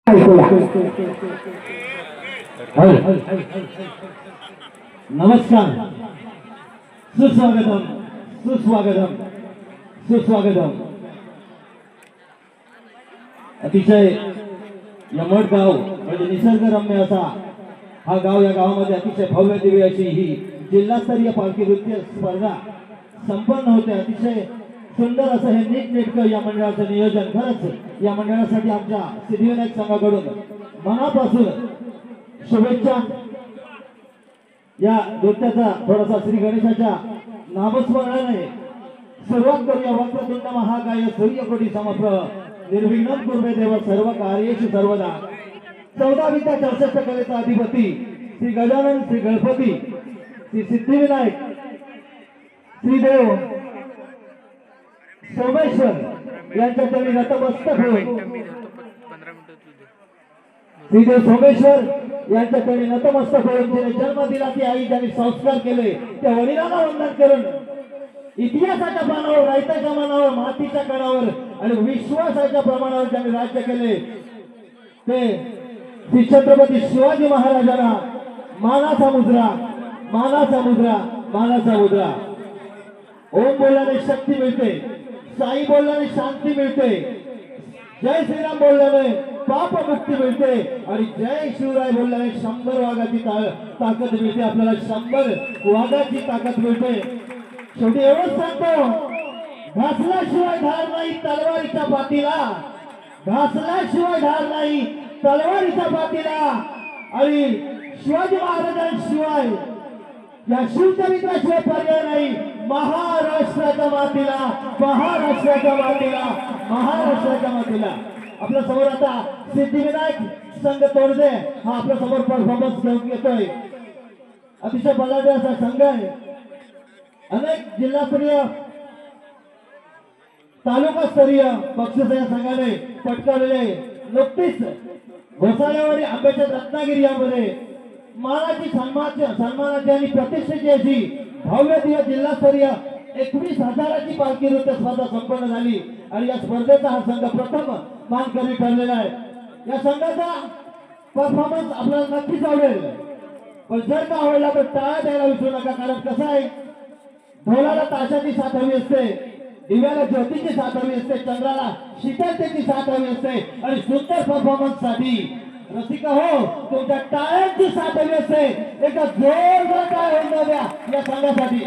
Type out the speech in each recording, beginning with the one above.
नमस्कार, सुस्वागतम सुस्वागतम सुस्वागतम। अतिशय यमट गाव म्हणजे निसर्गरम्य असा हा गाव, या गावामध्ये अतिशय भव्य दिव्य अशी ही जिल्हास्तरीय पालखी नृत्य स्पर्धा संपन्न होते। अतिशय सुंदर असं हे नीटनेटकं या मंडळाचं नियोजन। खरंच या मंडळासाठी आमच्या सिद्धिविनायक संघाकडून मनापासून शुभेच्छा। या नृत्याचा थोडासा श्री गणेशाच्या नामस्मरणाने सुरुवात करूया। वक्रतुंड महाकाय सूर्यकोटी समप्रभ निर्विघ्नं कुर्मे देव सर्व कार्येषु सर्वदा। 14 विद्या 64 कलेचा अधिपती श्री गजानन, श्री गणपती, श्री सिद्धिविनायक, श्री देव सोमेश्वर यांच्या चरणी नतमस्तक होऊन, श्रीदेव सोमेश्वर यांच्या चरणी नतमस्तक होऊन, जिने जन्म दिला ती आई, ज्यांनी संस्कार केले त्या वडिलांना वंदन करून इतिहासाच्या पानावर, रायताच्या मानावर, मातीच्या कणावर आणि विश्वासाच्या प्रमाणावर ज्यांनी राज्य केले ते श्री छत्रपती शिवाजी महाराजांना मानाचा मुद्रा, मानाचा मुद्रा, मानाचा मुद्रा। ओम बोलल्याने शक्ती मिळते, साई बोलल्याने शांती मिळते, जय श्रीराम बोलल्याने पाप मुक्ती मिळते आणि जय शिवराय बोलल्याने 100 वाघाची ताकद मिळते। आपल्याला 100 वाघाची ताकद मिळते। शेवटी एवढंच सांगतो, घासल्याशिवाय धार नाही तलवारीच्या पाठीला, घासल्याशिवाय धार नाही तलवारीच्या पाठीला। आणि शिवाजी महाराजांशिवाय, या शिवचरित्राशिवाय पर्याय नाही महाराष्ट्राच्या मातीला, महाराष्ट्राच्या मातीला, महाराष्ट्राच्या मातीला। आपल्या समोर आता सिद्धिविनायक संघ तोडदे हा आपल्या समोर परफॉर्मन्स घेऊन येतोय। अतिशय बलाढ्य असा संघ आहे। अनेक जिल्हास्तरीय, तालुकास्तरीय बक्षीस या संघाने पटकावलेले। नुकतीच घोसाळेवाडी, आंब्याच्या रत्नागिरी यामध्ये मानाची, सन्मानाची आणि प्रतिष्ठेची अशी भव्य दिव्य जिल्हास्तरीय 21,000ची पालखी नृत्य स्पर्धा संपन्न झाली आणि या स्पर्धेचा हा संघ प्रथम मानकरी ठरलेला आहे। या संघाचा परफॉर्मन्स आपल्याला नक्कीच आवडेल, पण जर का आवडला तर टाळ्या द्यायला विसरू नका। कारण कसं आहे, ढोलाला ताशाची साथ हवी असते, दिव्याला ज्योतीची साथ हवी असते, चंद्राला शीतलतेची साथ हवी असते आणि सुंदर परफॉर्मन्स साठी रसिका हो तुमच्या टाळ्यांची साथ हवी असते। एका जोरदार टाळ्या होऊन द्या या संघासाठी।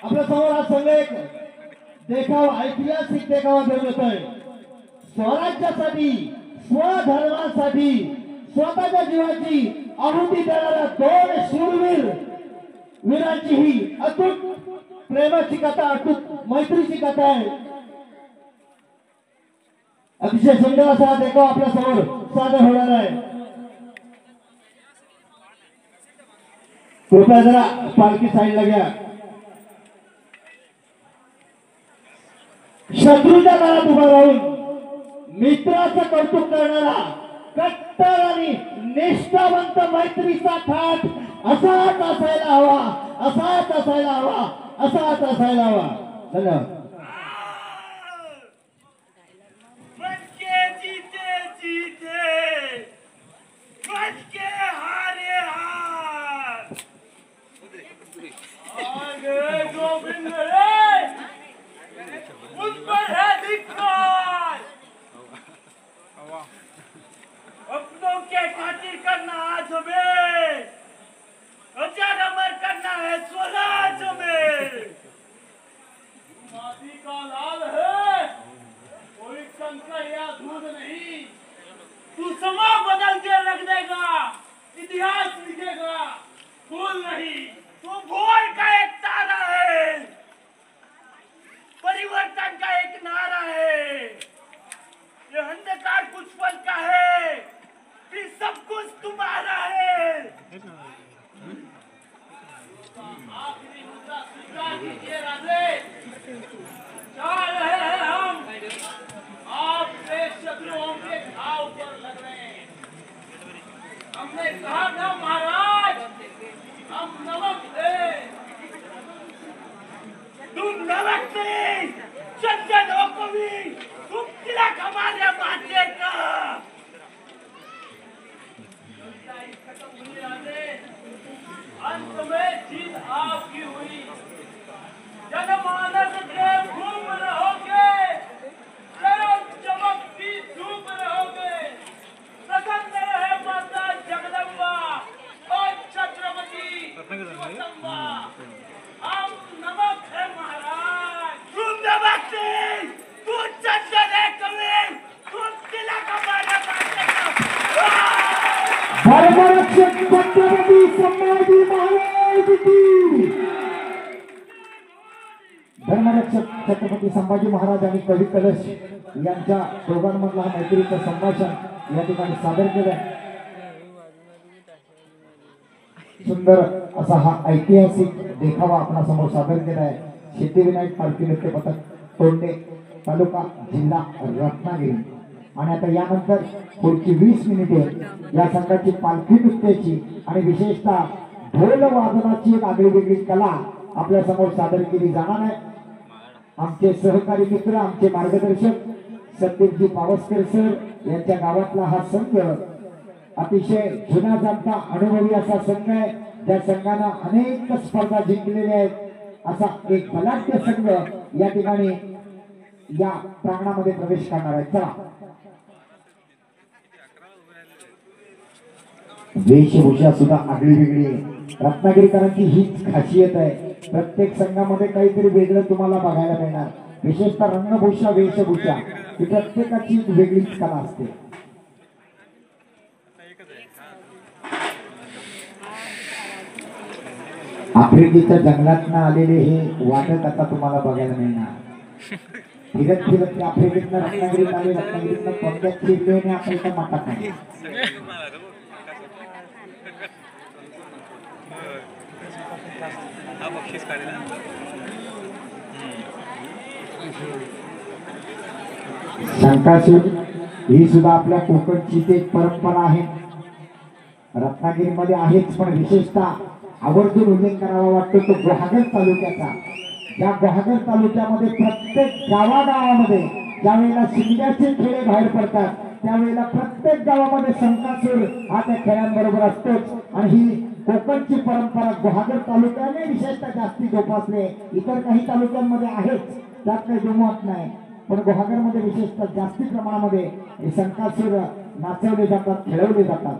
आपल्या समोर हा संघ एक देखावा, ऐतिहासिक देखावा घेऊन येतोय। स्वराज्यासाठी, स्वधर्मासाठी स्वतःच्या जीवाची आहुती देणाऱ्या 2 शूरवीर वीरांची ही अतूट प्रेमाची कथा, अतूट मैत्रीची कथा आहे। अतिशय सुंदर असा देखावा आपल्या समोर सादर होणार आहे। कृपया जरा पालखी साईडला घ्या। शत्रूच्या काळात उभा राहून मित्राचं कौतुक करणारा कट्टर आणि निष्ठावंत मैत्रीचा थाट असाच असायला हवा, असाच असायला हवा, असाच असायला हवा। धन्यवाद। अपनों के खातिर करना आज हमें, हजार अमर करना है स्वराज में। माटी का लाल है कोई कंकर या दूध नहीं, तू समा बदल के रख देगा, इतिहास लिखेगा, भूल नहीं तू भोर का एक तारा है, परिवर्तन का एक नारा है। ये अंधकार कुछ पल का है, फिर सब कुछ तुम्हारा है। आखिरी मुद्रा स्वीकार कीजिए राजे, चाह रहे हैं हम आपके शत्रुओं के घाव पर लग रहे हैं। हमने कहा था महाराज हम नमक थे, तुम नमक नहीं, चंदन हो कभी तुम तिलक हमारे माथे का। धर्मरक्षक छत्रपती संभाजी महाराज की धर्मरक्षक छत्रपती संभाजी महाराज आणि कवी कलश यांच्या दोघांमधला हा मैत्रीचं संभाषण या ठिकाणी सादर केलं. सुंदर असा हा ऐतिहासिक देखावा आपणासमोर सादर केला आहे. सिद्धिविनायक पालखी नृत्य पथक तोंडे तालुका जिल्हा रत्नागिरी. आणि आता यानंतर पुढची 20 मिनिटे या संघाची पालखी नृत्याची आणि विशेषतः ढोल वादनाची एक आगळीवेगळी कला आपल्या समोर सादर केली जाणार आहे. आमचे सहकारी मित्र आमचे मार्गदर्शक संदीपजी पावसकर सर यांच्या गावातला हा संघ अतिशय जुना जाणता अनुभवी असा संघ आहे. ज्या संघानं अनेक स्पर्धा जिंकलेल्या आहेत असा एक बलाढ्य संघ या ठिकाणी या प्रांगणामध्ये प्रवेश करणार आहे. चला वेशभूषा सुद्धा आगळी वेगळी आहे. रत्नागिरीकरांची हीच खासियत आहे. प्रत्येक संघामध्ये काहीतरी वेगळं तुम्हाला बघायला मिळणार. विशेषतः रंगभूषा वेशभूषा ही प्रत्येकाची वेगळीच कला असते. आफ्रिकेच्या जंगलातनं आलेले हे वादक आता तुम्हाला बघायला मिळणार. फिरत फिरत आफ्रिकेतनं रत्नागिरीत आले, रत्नागिरीतनं पंजाब फिरले आणि आपल्या मठात नाही. शंकासूर ही सुद्धा आपल्या कोकणची एक परंपरा आहे. रत्नागिरीमध्ये आहेच पण विशेषतः आवर्जून उल्लेख करावा वाटतो तो गुहागर तालुक्याचा. या गुहागर तालुक्यामध्ये प्रत्येक गावागावामध्ये ज्यावेळेला शिमग्याचे खेळ बाहेर पडतात त्यावेळेला प्रत्येक गावामध्ये शंकासूर हा त्या खेळांबरोबर असतोच. आणि ही कोकणची परंपरा गुहागर तालुक्याने विशेषतः जास्ती जोपासले. इतर काही तालुक्यांमध्ये आहेच, त्यात काही दुमत नाही, पण गुहागरमध्ये विशेषतः जास्ती प्रमाणामध्ये हे शंकासूर नाचवले जातात, खेळवले जातात.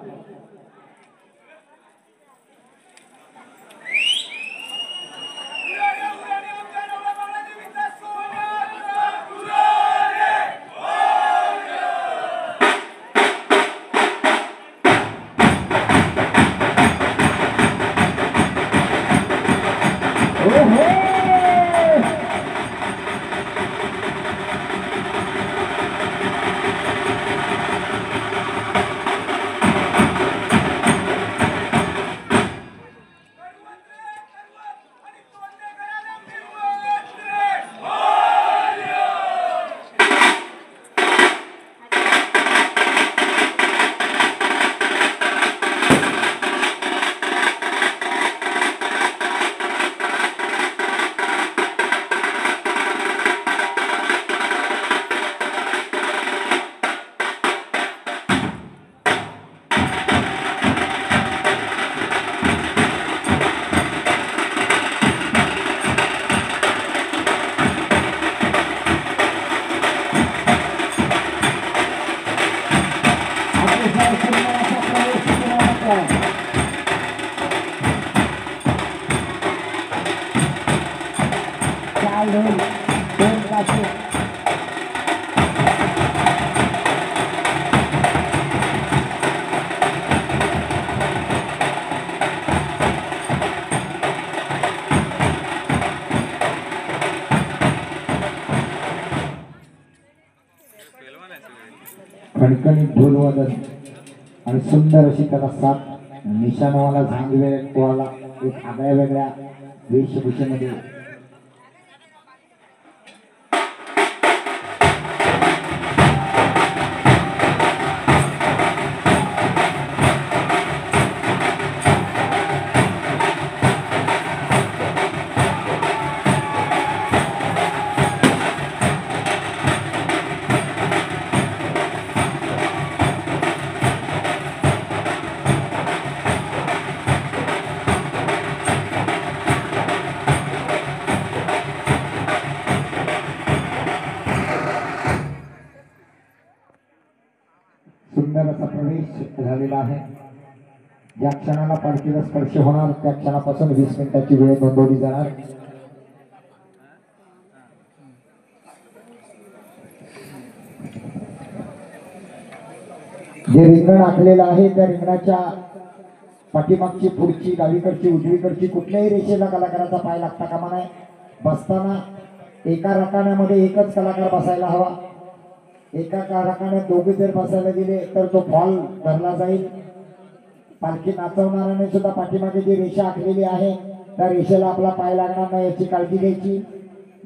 खणखणीत ढोलवादन आणि सुंदर अशी त्याला साथ निशाणवाला झांगवेवाला एक आगळ्या वेगळ्या वेशभूषेमध्ये सुंदर असा प्रवेश झालेला आहे. ज्या क्षणाला पालखीला स्पर्श होणार त्या क्षणापासून 20 मिनिटाची वेळ नोंदवली जाणार. जे रिंगण आखलेलं आहे त्या रिंगणाच्या पाठीमागची पुढची डावीकडची उजवीकडची कुठल्याही रेषेला कलाकाराचा पाय लागता कामा नये. बसताना एका रकान्यामध्ये एकच कलाकार बसायला हवा. एका रकान्यात दोघे जर बसायला गेले तर तो फॉल धरला जाईल. पालखी नाचवणाऱ्याने सुद्धा पाठीमागे जी रेषा आखलेली आहे त्या रेषेला आपला पाय लागणार नाही याची काळजी घ्यायची.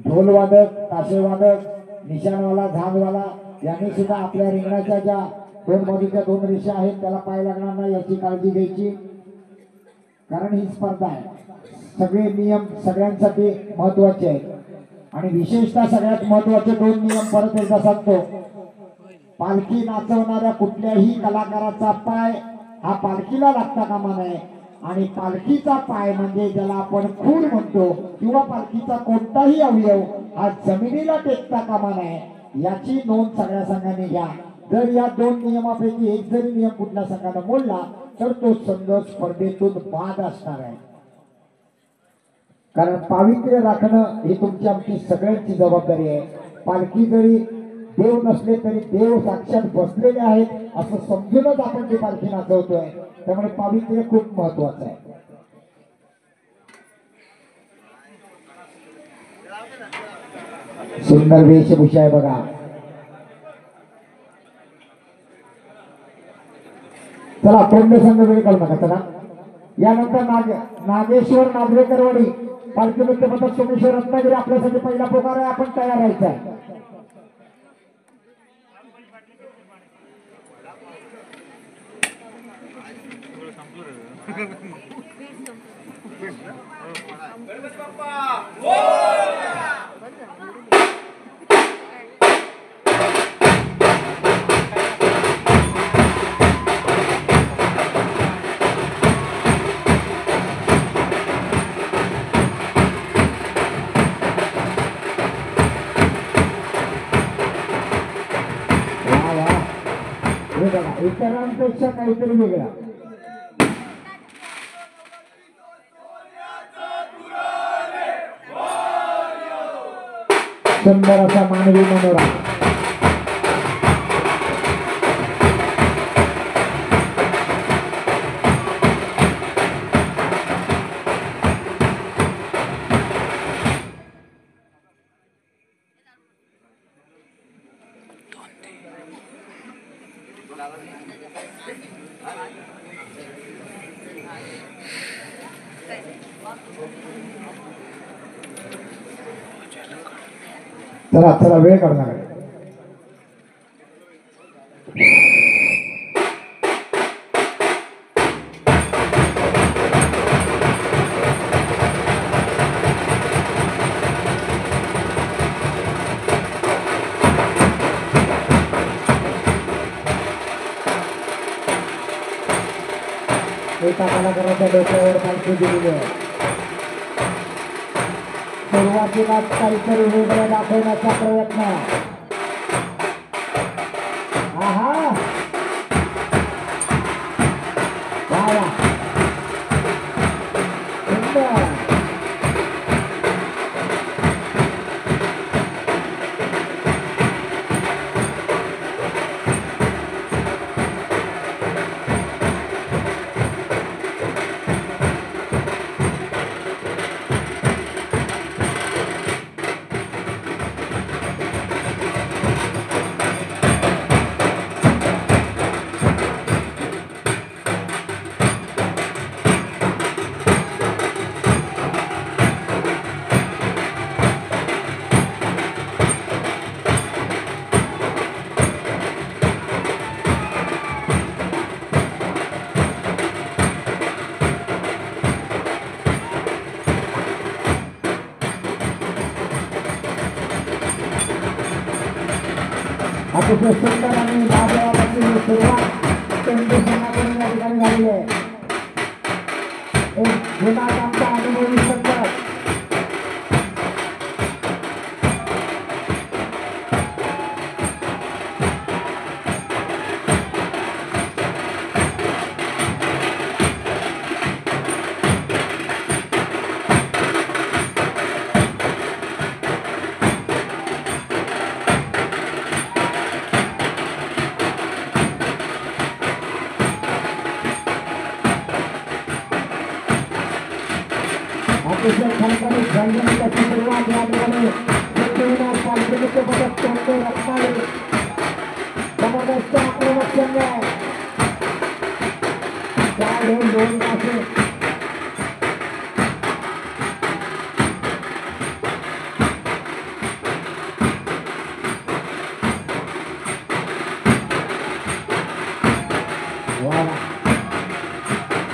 ढोलवादक, ताशेवादक, निशाणवाला, झांजवाला यांनी सुद्धा आपल्या रिंगणाच्या ज्या दोन बाजूच्या दोन रेषा आहेत त्याला पाय लागणार नाही याची काळजी घ्यायची. कारण ही स्पर्धा आहे. सगळे नियम सगळ्यांसाठी महत्वाचे आहेत आणि विशेषतः सगळ्यात महत्वाचे दोन नियम परत एकदा सांगतो. पालखी नाचवणाऱ्या कुठल्याही कलाकाराचा पाय हा पालखीला लागता कामा नये आणि पालखीचा पाय म्हणजे ज्याला आपण खूर म्हणतो किंवा पालखीचा कोणताही अवयव हा जमिनीला टेकता कामा नये याची नोंद सगळ्या संघाने घ्या. जर या दोन नियमापैकी एक जरी नियम कुठल्या संघाने मोडला तर तो संघ स्पर्धेतून बाद असणार आहे. कारण पावित्र्य राखणं ही तुमची आमची सगळ्यांची जबाबदारी आहे. पालखी जरी देव नसले तरी देव साक्षात बसलेले आहेत असं समजूनच आपण ती पालखी नाचवतोय. त्यामुळे पावित्र्य खूप महत्वाचं आहे. सुंदर वेशभूषा आहे बघा. चला कोंड संघ वेळ काढू नका. चला यानंतर नागेश्वर नागरेकरवाडी पालखी नृत्य पथक सोमेश्वर रत्नागिरी आपल्यासाठी पहिला पुकार आहे. आपण तयार राहायचं आहे. इतरांपेक्षा काहीतरी वेगळा. सुंदर असा मानवी मनोरा. चला चला वेळ काढणार आहे. एका कलाकाराच्या डोक्यावर पालखी दिलेली आहे. सुरुवातीला काहीतरी वेगळं दाखवण्याचा प्रयत्न. आहा वा सुंदर. अतिशय सुंदर आणि लाजवाबाची सुरुवात केंद्र संघाकडून या ठिकाणी झाली आहे. एक जुना आमचा अनुभवी संघ अतिशय खणखणीत झणझणीत सुरुवात या ठिकाणी पालखीचे पदक तोंडे रत्नागिरी जबरदस्त आक्रमक संघ आहे 4-2 तासे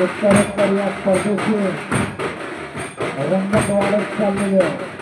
उत्तरोत्तर या स्पर्धेची रंगत वाढत चाललेली आहे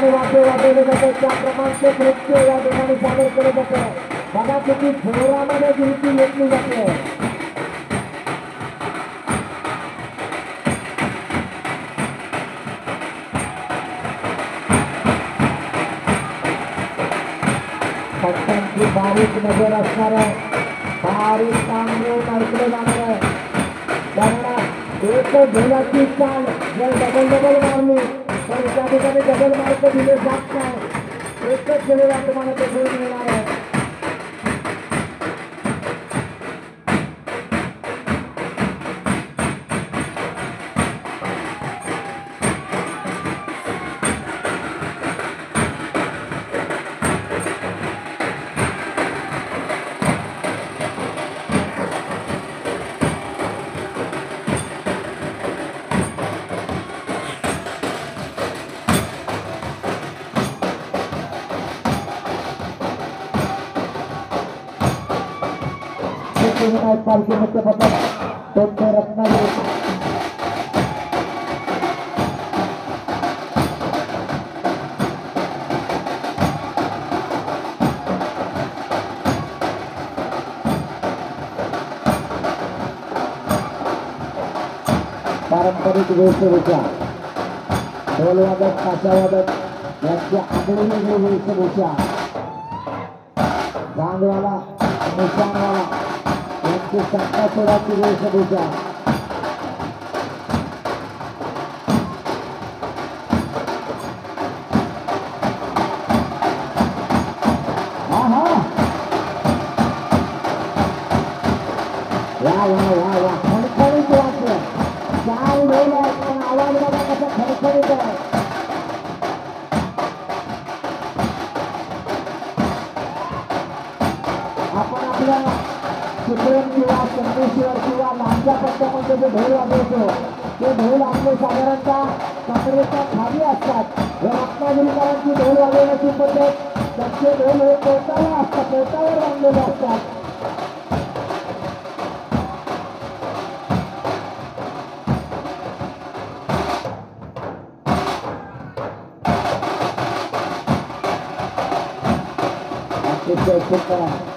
वापरले जाते त्याप्रमाणे नृत्य या ठिकाणी सादर केले जाते बघा किती जोरामध्ये गिरती घेतली जाते भक्तांची बारीक नजर असणार आहे बारीक तांबून ऐकलं जाणार आहे कारण एक ढोलाची चाल जर डबल मारली तर त्या ठिकाणी डबल मार्क दिले जात नाही एकच वेळेला तुम्हाला ते घेऊन मिळणार आहे पालखी मुख्य पथक तोंडे रत्नागिरी पारंपरिक वेशभूषा ढोलवादक ताशावादक यांची आगळी वेगळी वेशभूषा झांगवाला निशाणवाला संतासुराची वेशभूषा वा खणखणीत वाटलं चाल ढोल आहे पण आवाज बघा कसा खणखणीत आहे आपण आपल्या चित्रण किंवा संदेश्वर किंवा लांबच्या पट्ट्यामध्ये जे ढोल वाजवतो ते ढोल आपले साधारणतः कमरेच्या खाली असतात हे रत्नागिरीकरांची ढोल वाजवण्याची पद्धत त्यांचे ढोल हे पोटावर असतात पोटावर बांधलेले असतात अतिशय सुंदर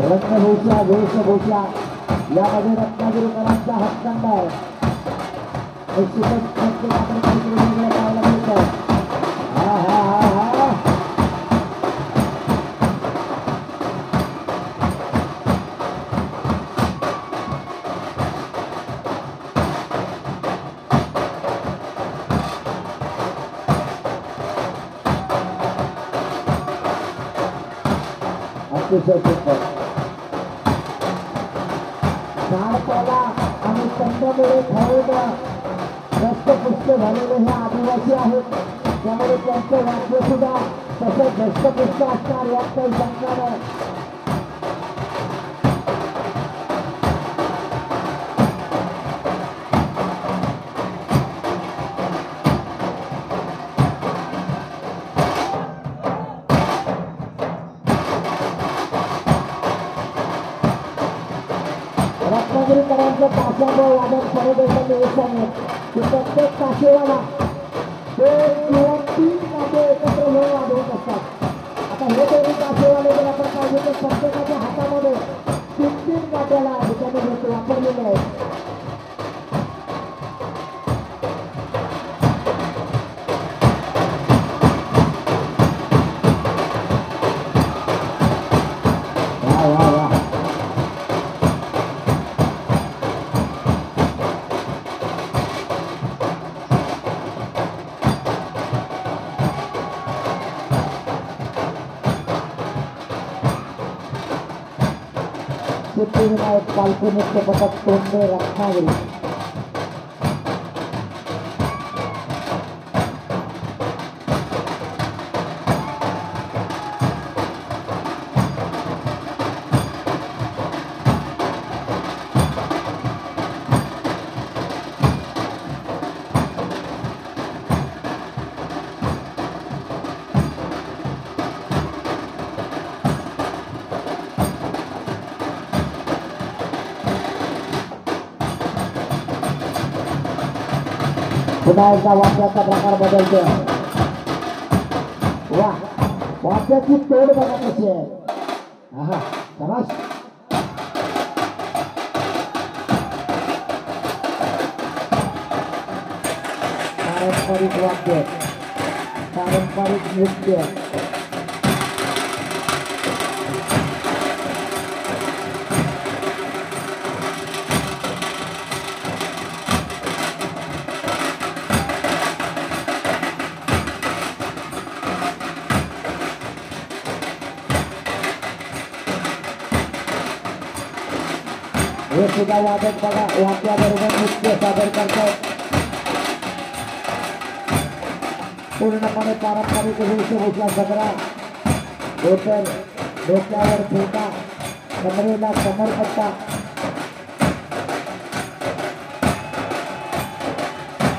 रत्नभूषा वेशभूषा यामध्ये रत्नागिरीकरांचा हातखंड आहे निश्चितच प्रत्येकाकडे काहीतरी वेगळं पाहायला मिळतं अतिशय सुंदर झाडपाला आणि कंदमुळे खाऊन दष्टपुष्ट झालेले हे आदिवासी आहेत त्यामुळे त्यांचं वाक्य सुद्धा तसं दष्टपुष्ट असणार यात काही शंका नाही रत्नागिरी रत्नागिरीकरांचं ताशाचं वादन परदेशात येत की प्रत्येक ताशेवाला ते किंवा 3 ताशे एकत्र होऊन वाजवत असतात. आता हे दोन्ही ताशेवाले जर आपण पाहिजे तर प्रत्येकाच्या हातामध्ये 3-3 काट्याला ह्याच्यामध्ये वापरलेले आहेत. सिद्धिविनायक पालखी नृत्य पथक तोंडे रत्नागिरी. पुन्हा एकदा वाद्याचा प्रकार बदलतो. वा, वाद्याची तोड बघा कशी आहे. आहा, शाबास. पारंपरिक वाद्य, पारंपरिक नृत्य. हे सुद्धा वादक बघा वाद्याबरोबर नृत्य सादर करतात. पूर्णपणे पारंपरिक वेशभूषा सगळा, धोतर, डोक्यावर फेटा, कमरेला कमरपट्टा.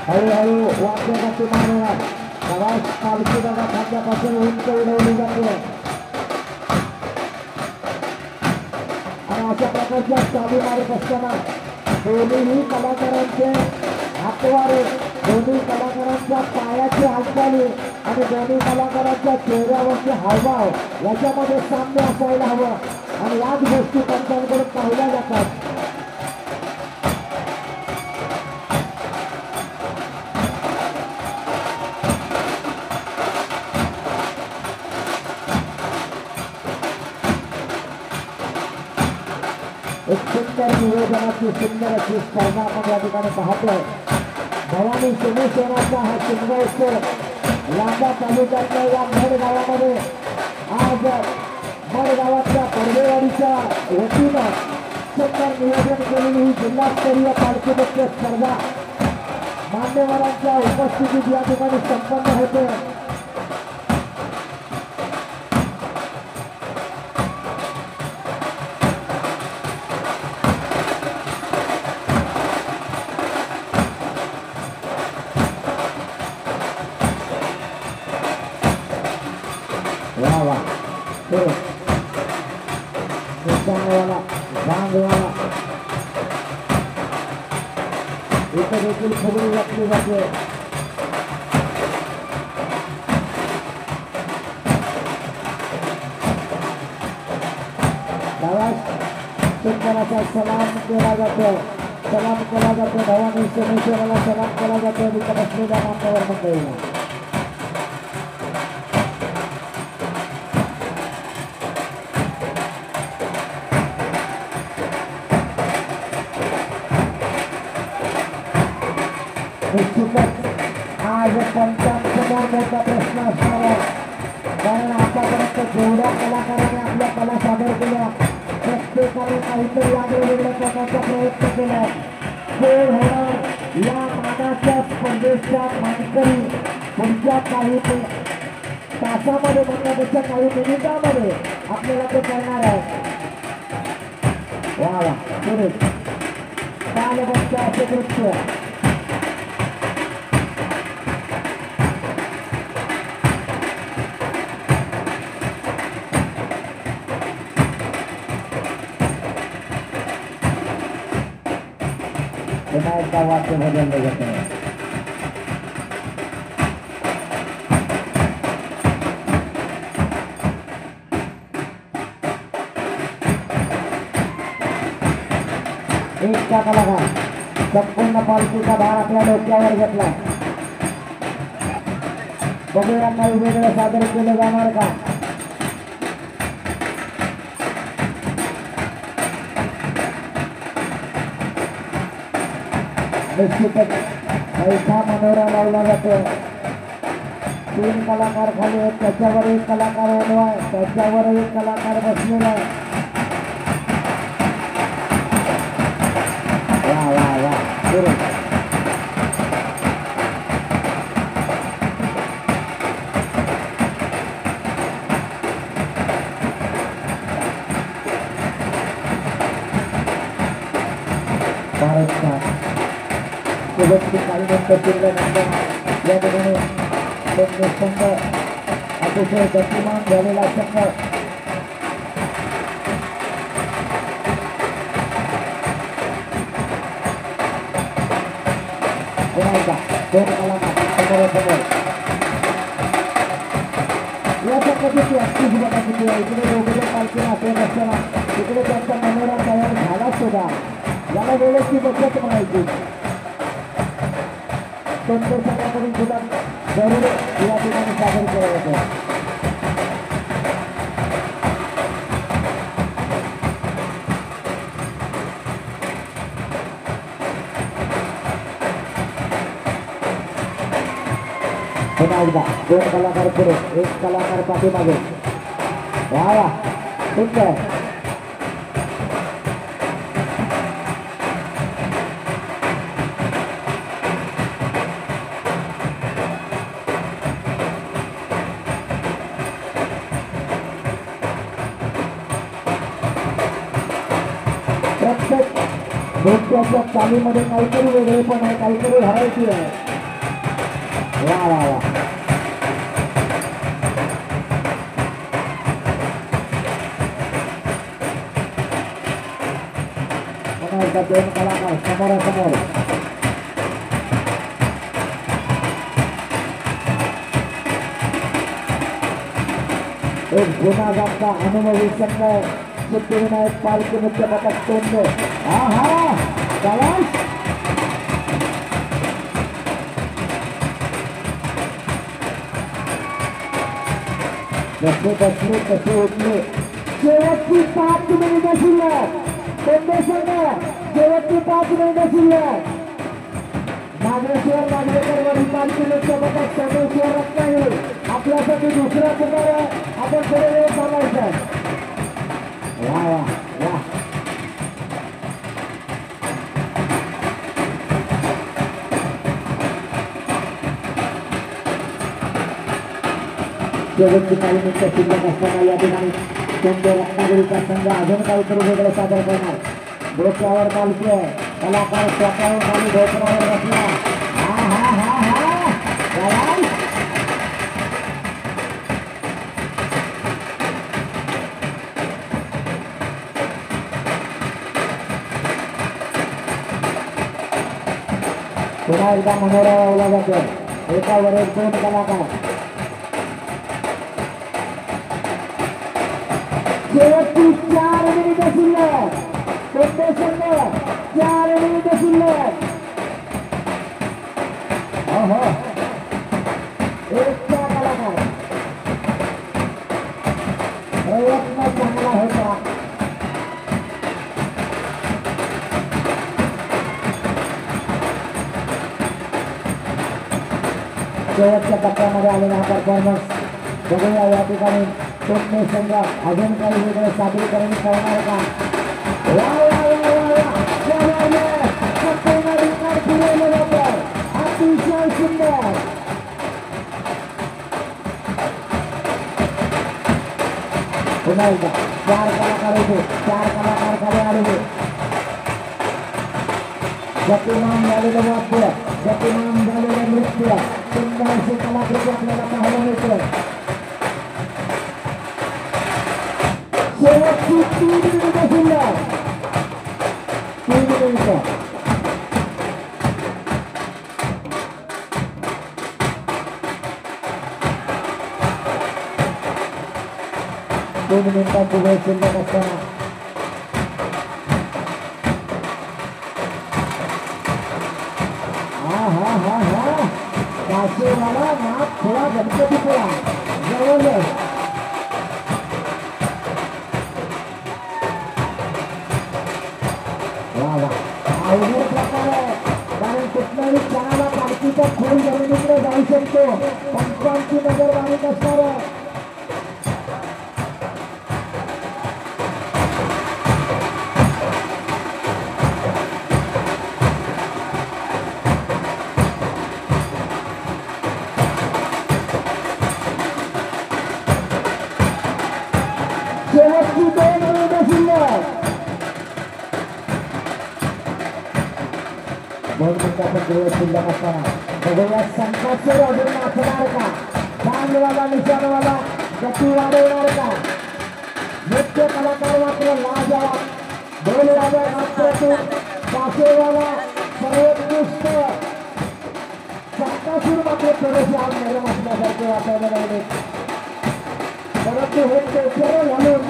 हळूहळू वाद्य गती मारणार. प्रवास पालखी बघा खांद्यापासून उंच उडवली जाते. अशा प्रकारच्या चाली मारत असताना दोन्ही कलाकारांचे हातवारे, दोन्ही कलाकारांच्या पायाची हालचाली आणि दोन्ही कलाकारांच्या चेहऱ्यावरचे हावभाव याच्यामध्ये साम्य असायला हवं आणि याच गोष्टी पंचांकडून पाहिल्या जातात. एक सुंदर नियोजनाची सुंदर अशी स्पर्धा आपण या ठिकाणी पाहतोय. भवानी शिवसेनाचा हा शिमगोत्सव लांबा तालुक्यातल्या या मड गावामध्ये आज मड गावातल्या पडवेवाडीच्या वतीनं सुंदर नियोजन केलेली ही जिल्हास्तरीय पालखी नृत्य स्पर्धा मान्यवरांच्या उपस्थितीत या ठिकाणी संपन्न होते. इथं देखील खबरी वाटली जाते. सुंदराचा सलाम केला जातो. सलाम केला जातो. भवानी सोमेश्वराला सलाम केला जातो. तिथं बसलेल्या मान्यवर मंडळीला निश्चितच आज पंचांसमोर मोठा प्रश्न असणार आहे. कारण आतापर्यंत जेवढ्या कलाकारांनी आपल्या कला सादर केल्या प्रत्येकाने काहीतरी वेगवेगळ्या प्रकारचा प्रयत्न केला. खेळ होणार या मानाच्या स्पर्धेच्या मानकरी पुढच्या काही तासामध्ये म्हणण्यापेक्षा काही मिनिटांमध्ये आपल्याला ते करणार आहे. वा वा, पुढे कालबद्ध असे दृश्य. पुन्हा एकदा वाद्य बदलले जाते. एकचा कलाकार संपूर्ण पालखीचा भार आपल्या डोक्यावर घेतला. बघूया काही वेगळं सादर केलं जाणार का. निश्चितच ऐका मनोरा लावला जातो. 3 कलाकार खाली आहेत, त्याच्यावर एक कलाकार उभा आहे, त्याच्यावर एक कलाकार बसलेला आहे. वा वा वा सुरू. भारतचा शेवटची काही मिनिटं शिल्लक या ठिकाणी संघ अतिशय गतिमान झालेला संघ. दोन कलाकार समोरासमोर या संघाची अगदी बघा किती आहे. इकडे दोघे पालखी नाचवत असताना तिकडे त्यांचा मनोरा तयार झाला सुद्धा. याला वेळेची बचत म्हणायची. कोणत्या संघाकडून सुद्धा जरूर या ठिकाणी सादर केलं जातं. पुन्हा एकदा 2 कलाकार पुढे, 1 कलाकार पाठीमागे. वा वा ठीक आहे. प्रत्येक नृत्याच्या चालीमध्ये काहीतरी वेगळेपण आहे, काहीतरी व्हरायटी आहे. वा वा वा पुन्हा एकदा 2 कलाकार समोरासमोर. एक जुना जागचा अनुभवी संघ सिद्धिविनायक पालखी नृत्य पथक तोंडे. हा हा कलाश जसे बसले तसे उठले. शेवटची 5 मिनिटं शिल्लक. तोंडे संघ शेवटची 5 मिनिटं शिल्लक. नागेश्वर नागरेकर वरील पालखी नृत्य पथक सर्वेश्वर रत्नागिरी आपल्यासाठी दुसरा पुकार आहे. आपण थोडे वेळ चालायचं. वा वा वा शेवटची काही मिनिटं शिल्लक असताना या ठिकाणी तोंडे रत्नागिरीचा संघ अजून काहीतरी वेगळं सादर करणार. डोक्यावर पालखी आहे, कलाकार स्वतःहून खाली ढोकरावर बसला. हा हा हा हा पुन्हा एकदा मनोरा लावला जातो. एकावर एक 2 कलाकार. शेवटची 4 मिनिटं शिल्लक. कोणते संघ 4 मिनिटं शिल्लक. हो एकचा कलाकार. प्रयत्न चांगला होता. शेवटच्या टप्प्यामध्ये आलेला हा परफॉर्मन्स बघूया. या ठिकाणी तोंडे संघ अजून काही वेगळं सादरीकरण करणार का. संपूर्ण रिकॉर्ड फिरवलं जातं. अतिशय सुंदर. पुन्हा एकदा 4 कलाकार होते, 4 कलाकार खाली आलेले. गतिमान झालेलं वाद्य, गतिमान झालेलं नृत्य, सुंदर असे कलाकृती आपल्याला पाहायला मिळते. शेवटची 3 मिनिटं शिल्लक. 3 मिनिटं 2 मिनिटांची वेळ शिल्लक असताना काशीवाला नाथ थोडा गणपतीपुरा जवळ अवघड प्रकार आहे कारण कुठल्याही क्षणाला पालखीचा खोल जमिनीकडे जाऊ शकतो पंचांची नजर बारीक असणार आहे शेवटची 2 मिनिटं शिल्लक 2 मिनिटाचा वेळ शिल्लक असताना बघूया संकासर अजून नाचणार का चांगवाला निशाणवाला गती वाढवणार का नृत्य कलाकार मात्र लाजवाब दोन राजा मात्र काशेवाला सर्वोत्कृष्ट संकासूर मात्र थोडेसे आज नरम असल्यासारखे वाटायला लागले परंतु हे पेपर घालून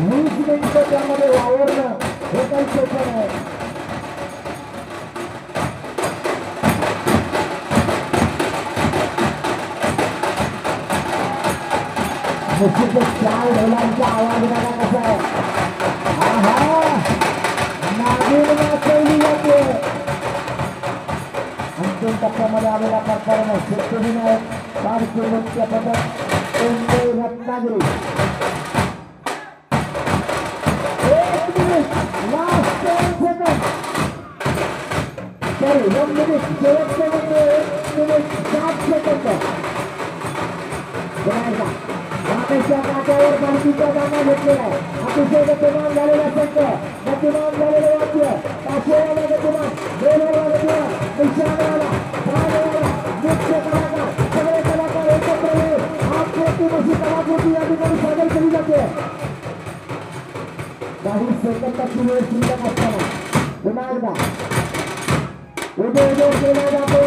20 मिनिटं त्यामध्ये वावरणं हे काही सोपं नाही निश्चितच 4 ढोलांचा आवाज बघा कसा आहे नागिन नाचवली जाते अंतिम टप्प्यामध्ये आलेला परफॉर्मन्स सिद्धिविनायक भारतीय नृत्य पथक Ratnagiri 1 minute last 10 second sorry 1 minute शेवटचे म्हणजे 1 मिनिट 7 सेकंद रामेशच्या काट्यावर पालखीचा दाना घेतलेला आहे अतिशय गतिमान झालेला संघ गतिमान झालेले वाक्य काशेवाला गतिमान बेलवाला गतिमान निशाणवाला प्राणवाला नृत्य कलाकार सगळे कलाकार एकत्र येऊन आकृती कलाकृती या ठिकाणी सादर केली जाते काही सेकंदाची वेळ शिल्लक असताना पुन्हा एकदा उदय केला जातो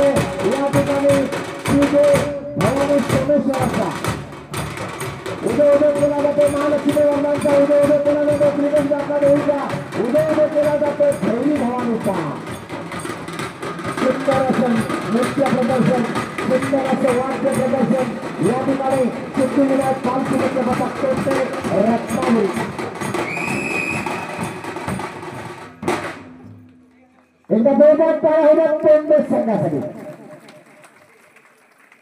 या ठिकाणी भवानी सोमेश्वराचा उदय केला जातो महालक्ष्मी वंदांचा उदय केला जातो श्रीगंज दाखला देवीचा उदय केला जातो भैरी भवानीचा सुंदर असं नृत्य प्रदर्शन सुंदर असं वाद्य प्रदर्शन या ठिकाणी सिद्धिविनायक पालखीचे पथक करते रत्नागिरी एकदा 2 टाळ्या होत्या 2 संघासाठी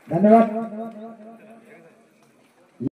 धन्यवाद